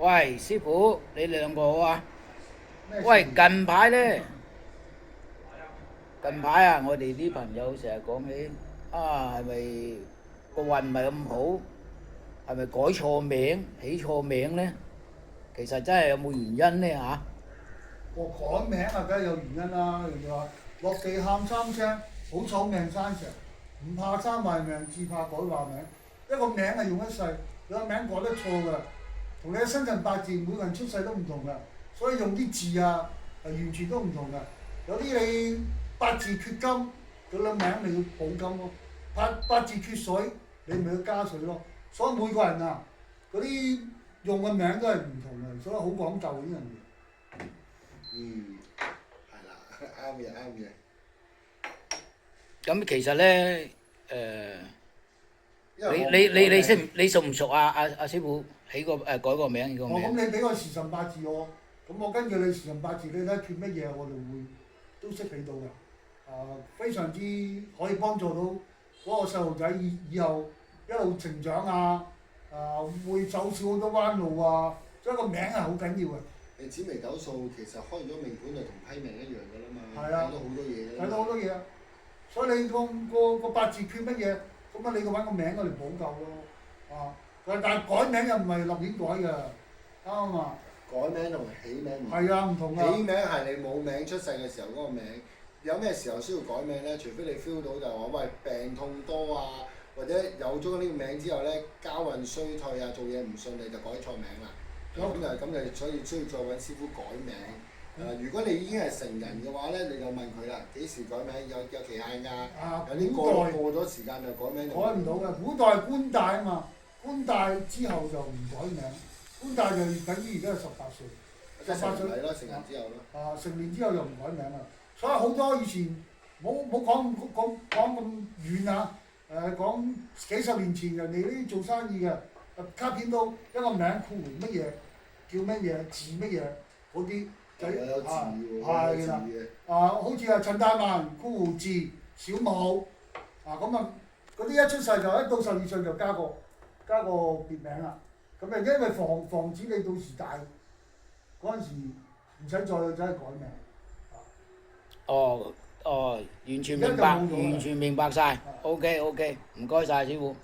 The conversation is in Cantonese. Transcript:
喂，師傅，你兩個好啊？喂，咩事？近排啊，我哋啲朋友成日講起啊，係咪個運唔係咁好？係咪改錯名、起錯名呢？其實真係有冇原因呢？嚇？我改名啊，梗係有原因啦。人哋話落地喊三聲，好醜命生石，唔怕生壞命，只怕改壞名。一個名係用一世，你個名改得錯㗎，同你嘅生辰八字每個人出世都唔同㗎，所以用啲字啊係完全都唔同㗎。有啲你八字缺金，嗰個名咪要補金咯；八字缺水，你咪要加水咯。所以每個人啊，嗰啲用嘅名都係唔同嘅，所以好講究呢樣嘢。嗯，係啦，啱嘅啱嘅。咁其實呢，因為你熟唔熟啊？阿師傅改個名個名。咁你俾個時辰八字我，咁我根據你時辰八字，你睇缺乜嘢，我哋會都識俾到嘅。非常之可以幫助到嗰個細路仔以後一路成長啊，會走少好多彎路啊，所以個名係好緊要嘅。你紫微斗數其實開咗命盤就同批命一樣㗎啦嘛，係啊，睇到好多嘢㗎睇到好多嘢啊！所以你個八字缺乜嘢，咁啊你個揾個名嚟補救咯。但係改名又唔係立亂改㗎，啱嘛？改名同起名唔同。係啊，唔同啊。起名係你冇名出世嘅時候嗰個名，有咩時候需要改名咧？除非你 feel 到就話喂病痛多啊，或者有咗呢個名之後咧，交運衰退啊，做嘢唔順利就改錯名啦。咁就所以需要再揾師傅改名。如果你已經係成人嘅話咧，你就問佢啦，幾時改名？有期限㗎。有啲過咗時間就改名。改唔到嘅，古代官大啊嘛，官大之後就唔改名，官大就等於而家係18歲。18歲係咯，成人之後咯。成年之後就唔改名啦。所以好多以前冇講咁遠啊，講幾十年前人哋啲做生意嘅，卡片都一個名括弧乜嘢，叫乜嘢字乜嘢嗰啲。有字喎，係啦，好似陳大文括弧字小武，咁啊嗰啲一出世就一到12歲就加個別名啦。咁因為防止你到時大嗰陣時唔使再改名。哦，完全明白，完全明白晒。OK，唔該晒師傅。